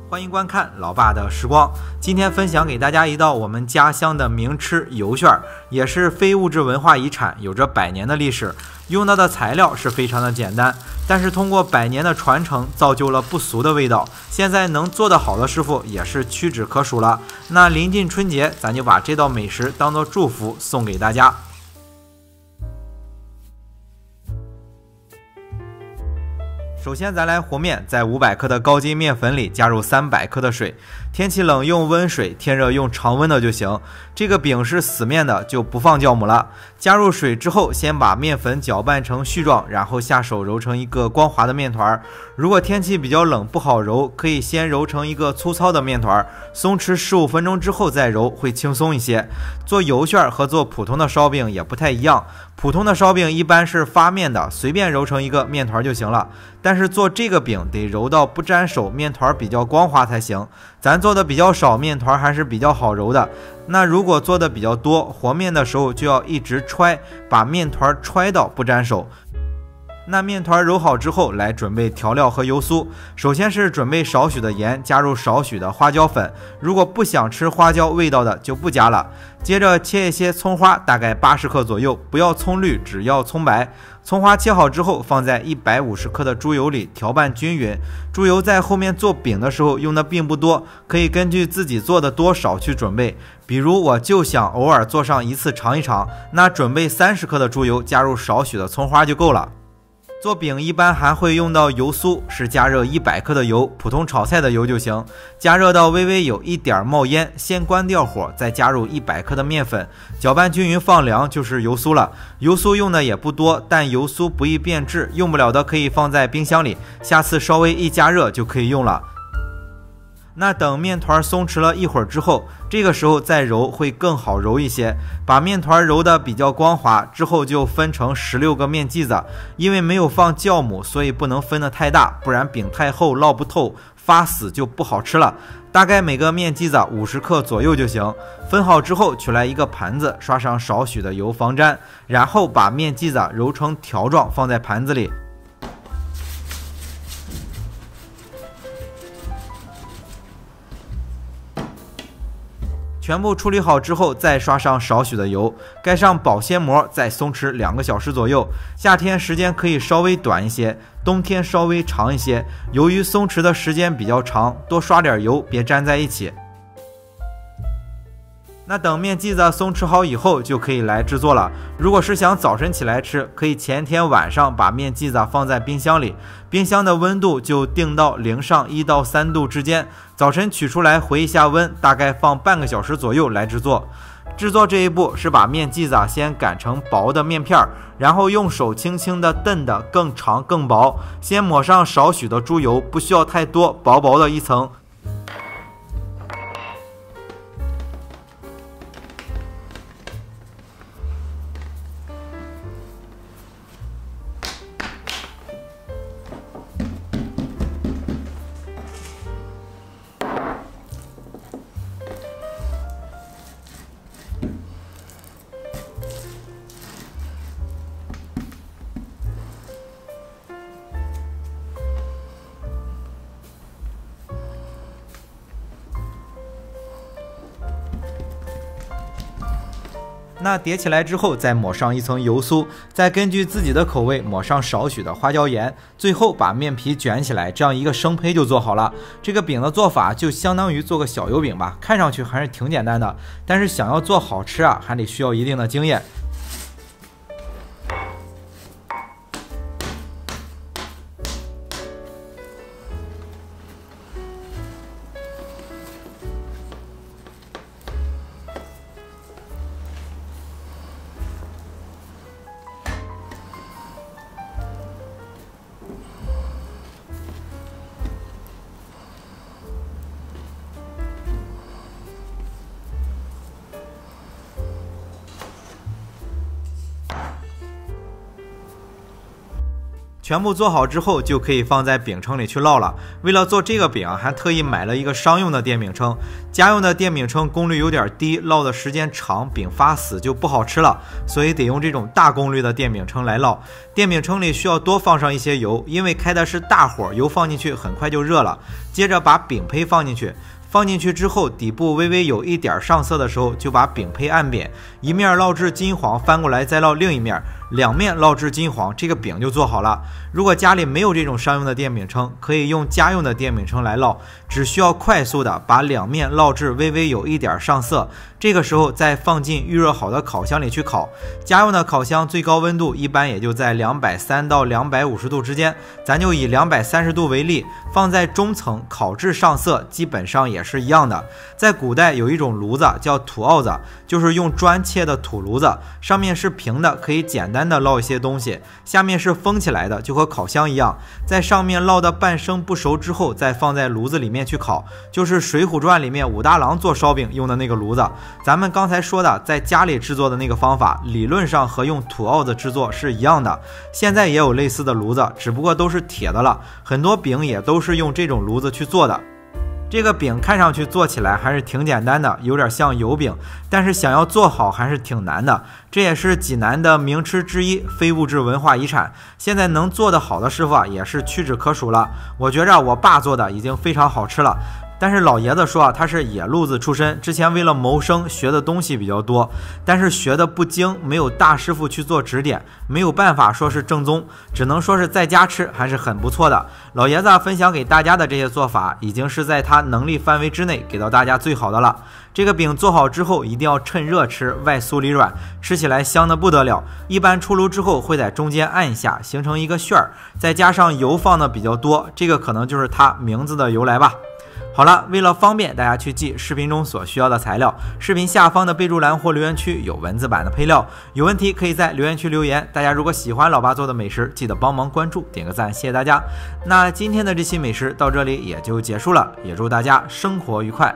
欢迎观看老爸的时光。今天分享给大家一道我们家乡的名吃油旋，也是非物质文化遗产，有着100年的历史。用到的材料是非常的简单，但是通过100年的传承，造就了不俗的味道。现在能做得好的师傅也是屈指可数了。那临近春节，咱就把这道美食当做祝福送给大家。首先咱来和面，在500克的高筋面粉里加入300克的水，天气冷用温水，天热用常温的就行。这个饼是死面的，就不放酵母了。加入水之后，先把面粉搅拌成絮状，然后下手揉成一个光滑的面团。如果天气比较冷不好揉，可以先揉成一个粗糙的面团，松弛15分钟之后再揉，会轻松一些。做油旋和做普通的烧饼也不太一样，普通的烧饼一般是发面的，随便揉成一个面团就行了。但是做这个饼得揉到不沾手，面团比较光滑才行。咱做的比较少，面团还是比较好揉的。那如果做的比较多，和面的时候就要一直揣，把面团揣到不沾手。那面团揉好之后，来准备调料和油酥。首先是准备少许的盐，加入少许的花椒粉。如果不想吃花椒味道的就不加了。接着切一些葱花，大概80克左右，不要葱绿，只要葱白。葱花切好之后，放在150克的猪油里调拌均匀。猪油在后面做饼的时候用的并不多，可以根据自己做的多少去准备。比如我就想偶尔做上一次尝一尝，那准备30克的猪油，加入少许的葱花就够了。做饼一般还会用到油酥，是加热100克的油，普通炒菜的油就行。加热到微微有一点冒烟，先关掉火，再加入100克的面粉，搅拌均匀放凉就是油酥了。油酥用的也不多，但油酥不易变质，用不了的可以放在冰箱里，下次稍微一加热就可以用了。那等面团松弛了一会儿之后，这个时候再揉会更好揉一些。把面团揉得比较光滑之后，就分成16个面剂子。因为没有放酵母，所以不能分得太大，不然饼太厚烙不透，发死就不好吃了。大概每个面剂子50克左右就行。分好之后，取来一个盘子，刷上少许的油防粘，然后把面剂子揉成条状放在盘子里。全部处理好之后，再刷上少许的油，盖上保鲜膜，再松弛2个小时左右。夏天时间可以稍微短一些，冬天稍微长一些。由于松弛的时间比较长，多刷点油，别粘在一起。那等面剂子松弛好以后，就可以来制作了。如果是想早晨起来吃，可以前天晚上把面剂子放在冰箱里，冰箱的温度就定到0上1到3度之间。早晨取出来回一下温，大概放半个小时左右来制作。制作这一步是把面剂子先擀成薄的面片，然后用手轻轻的蹬得更长更薄。先抹上少许的猪油，不需要太多，薄薄的一层。那叠起来之后，再抹上一层油酥，再根据自己的口味抹上少许的花椒盐，最后把面皮卷起来，这样一个生胚就做好了。这个饼的做法就相当于做个小油饼吧，看上去还是挺简单的，但是想要做好吃啊，还得需要一定的经验。全部做好之后，就可以放在饼铛里去烙了。为了做这个饼，还特意买了一个商用的电饼铛，家用的电饼铛功率有点低，烙的时间长，饼发死就不好吃了，所以得用这种大功率的电饼铛来烙。电饼铛里需要多放上一些油，因为开的是大火，油放进去很快就热了。接着把饼胚放进去。放进去之后，底部微微有一点上色的时候，就把饼胚按扁，一面烙至金黄，翻过来再烙另一面，两面烙至金黄，这个饼就做好了。如果家里没有这种商用的电饼铛，可以用家用的电饼铛来烙，只需要快速的把两面烙至微微有一点上色，这个时候再放进预热好的烤箱里去烤。家用的烤箱最高温度一般也就在230到250度之间，咱就以230度为例，放在中层烤至上色，基本上也是一样的。在古代有一种炉子叫土鏊子，就是用砖切的土炉子，上面是平的，可以简单的烙一些东西，下面是封起来的，就和烤箱一样。在上面烙的半生不熟之后，再放在炉子里面去烤，就是《水浒传》里面武大郎做烧饼用的那个炉子。咱们刚才说的在家里制作的那个方法，理论上和用土鏊子制作是一样的。现在也有类似的炉子，只不过都是铁的了，很多饼也都是用这种炉子去做的。这个饼看上去做起来还是挺简单的，有点像油饼，但是想要做好还是挺难的。这也是济南的名吃之一，非物质文化遗产。现在能做得好的师傅也是屈指可数了。我觉着我爸做的已经非常好吃了。但是老爷子说他是野路子出身，之前为了谋生学的东西比较多，但是学的不精，没有大师傅去做指点，没有办法说是正宗，只能说是在家吃还是很不错的。老爷子分享给大家的这些做法，已经是在他能力范围之内给到大家最好的了。这个饼做好之后，一定要趁热吃，外酥里软，吃起来香的不得了。一般出炉之后会在中间按一下，形成一个旋儿，再加上油放的比较多，这个可能就是它名字的由来吧。好了，为了方便大家去记视频中所需要的材料，视频下方的备注栏或留言区有文字版的配料，有问题可以在留言区留言。大家如果喜欢老爸做的美食，记得帮忙关注点个赞，谢谢大家。那今天的这期美食到这里也就结束了，也祝大家生活愉快。